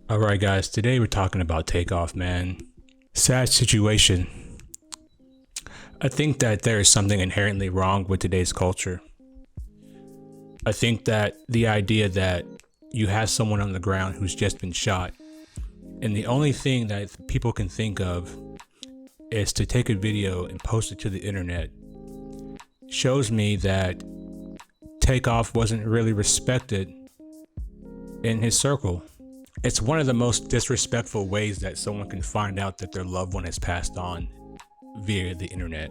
All right, guys, today we're talking about Takeoff, man. Sad situation. I think that there is something inherently wrong with today's culture. I think that the idea that you have someone on the ground who's just been shot, and the only thing that people can think of is to take a video and post it to the internet, shows me that Takeoff wasn't really respected in his circle. It's one of the most disrespectful ways that someone can find out that their loved one has passed on via the internet.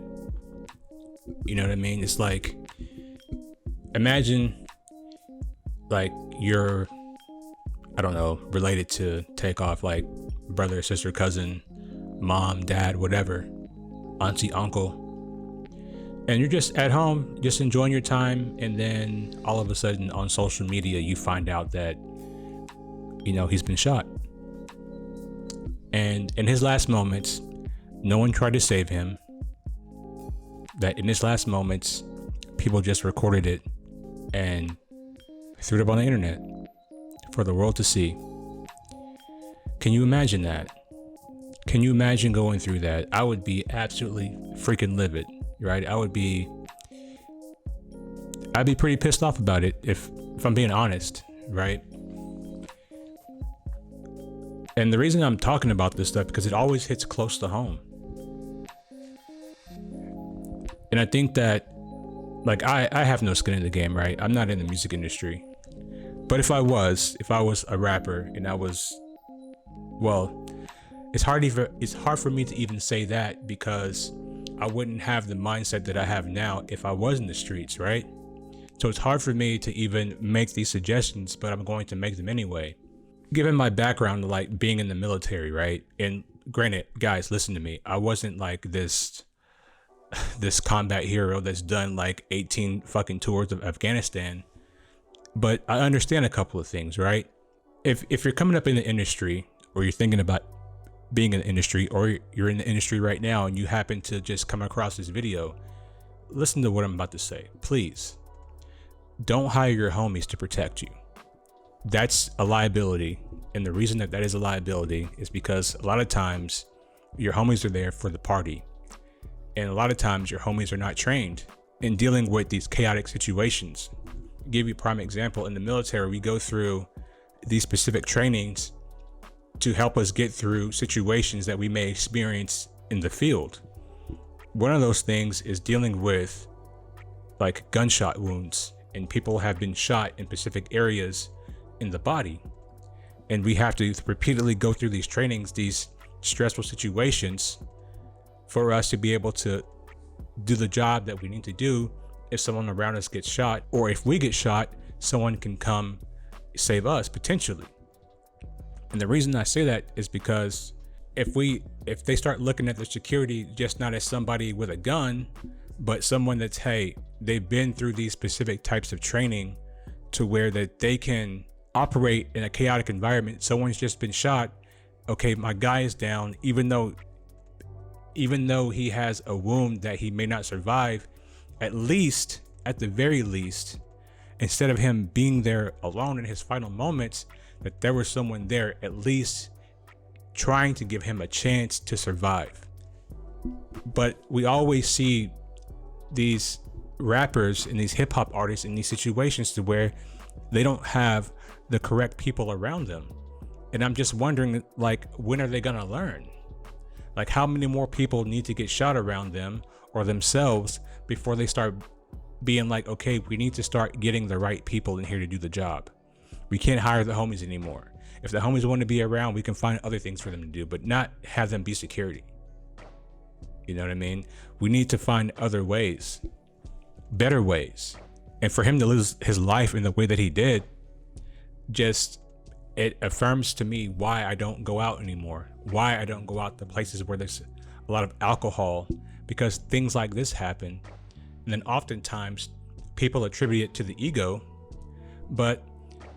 You know what I mean? It's like, imagine like you're, I don't know, related to Takeoff, like brother, sister, cousin, mom, dad, whatever, auntie, uncle, and you're just at home, just enjoying your time, and then all of a sudden on social media you find out that he's been shot. And in his last moments, no one tried to save him. That in his last moments, people just recorded it and threw it up on the internet for the world to see. Can you imagine that? Can you imagine going through that? I would be absolutely freaking livid, right? I'd be pretty pissed off about it if I'm being honest, right? And the reason I'm talking about this stuff because it always hits close to home. And I think that, like, I have no skin in the game, right? I'm not in the music industry. But if I was a rapper and it's hard for me to even say that because I wouldn't have the mindset that I have now if I was in the streets, right? So it's hard for me to even make these suggestions, but I'm going to make them anyway. Given my background, like being in the military, right? And granted, guys, listen to me. I wasn't like this combat hero that's done like 18 fucking tours of Afghanistan. But I understand a couple of things, right? If you're coming up in the industry, or you're thinking about being in the industry, or you're in the industry right now and you happen to just come across this video, listen to what I'm about to say. Please don't hire your homies to protect you. That's a liability. And the reason that is a liability is because a lot of times your homies are there for the party. And a lot of times your homies are not trained in dealing with these chaotic situations. I'll give you a prime example. In the military, we go through these specific trainings to help us get through situations that we may experience in the field. One of those things is dealing with like gunshot wounds, and people have been shot in specific areas in the body. And we have to repeatedly go through these trainings, these stressful situations, for us to be able to do the job that we need to do. If someone around us gets shot, or if we get shot, someone can come save us potentially. And the reason I say that is because if they start looking at the security just not as somebody with a gun, but someone that's, hey, they've been through these specific types of training to where that they can operate in a chaotic environment. Someone's just been shot. Okay, my guy is down, even though he has a wound that he may not survive. At the very least, instead of him being there alone in his final moments, that there was someone there at least trying to give him a chance to survive. But we always see these rappers and these hip hop artists in these situations to where they don't have the correct people around them. And I'm just wondering, like, when are they gonna learn? Like, how many more people need to get shot around them or themselves before they start being like, okay, we need to start getting the right people in here to do the job. We can't hire the homies anymore. If the homies want to be around, we can find other things for them to do, but not have them be security. You know what I mean? We need to find other ways, better ways. And for him to lose his life in the way that he did, it affirms to me why I don't go out anymore, why I don't go out to places where there's a lot of alcohol, because things like this happen. And then oftentimes people attribute it to the ego, but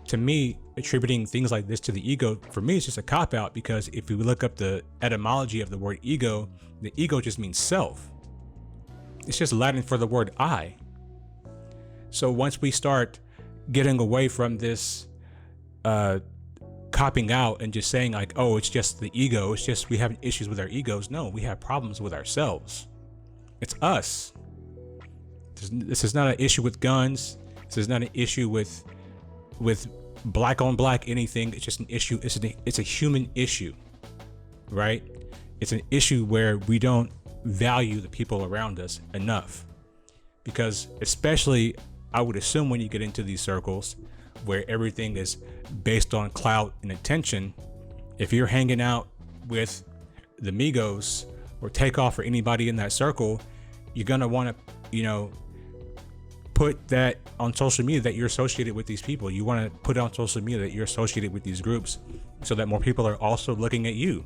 to me, attributing things like this to the ego, for me, is just a cop-out, because if you look up the etymology of the word ego, the ego just means self. It's just Latin for the word I. So once we start getting away from this copping out and just saying like, oh, it's just the ego. It's just we have issues with our egos. No, we have problems with ourselves. It's us. This is not an issue with guns. This is not an issue with black on black anything. It's just an issue. It's a human issue, right? It's an issue where we don't value the people around us enough, because especially I would assume when you get into these circles where everything is based on clout and attention, if you're hanging out with the Migos or Takeoff or anybody in that circle, you're gonna want to, put that on social media that you're associated with these people. You want to put it on social media that you're associated with these groups, so that more people are also looking at you.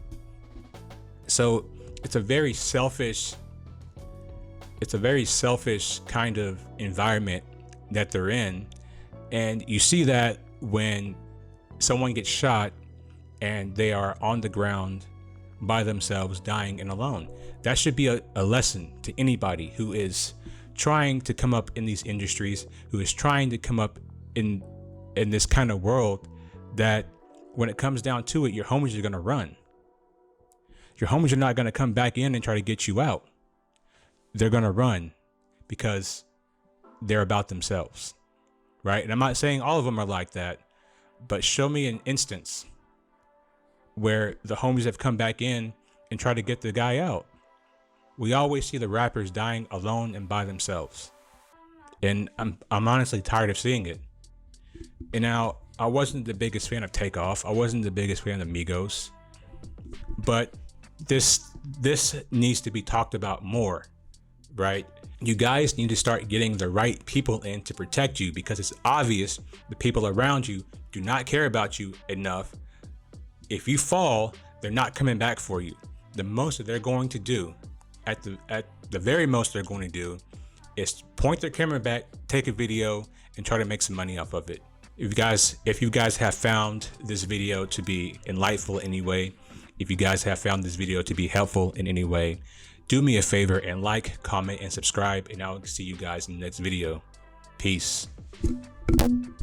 So it's a very selfish kind of environment that they're in. And you see that when someone gets shot and they are on the ground by themselves, dying and alone. That should be a lesson to anybody who is trying to come up in these industries, who is trying to come up in this kind of world, that when it comes down to it, your homies are going to run. Your homies are not going to come back in and try to get you out. They're going to run because they're about themselves, right? And I'm not saying all of them are like that, but show me an instance where the homies have come back in and try to get the guy out. We always see the rappers dying alone and by themselves. And I'm honestly tired of seeing it. And now, I wasn't the biggest fan of Takeoff. I wasn't the biggest fan of Migos. But this needs to be talked about more, right? You guys need to start getting the right people in to protect you, because it's obvious the people around you do not care about you enough. If you fall, they're not coming back for you. The most that they're going to do, at the very most they're going to do, is point their camera back, take a video, and try to make some money off of it. If you guys have found this video to be enlightful in any way, if you guys have found this video to be helpful in any way, do me a favor and like, comment, and subscribe, and I'll see you guys in the next video. Peace.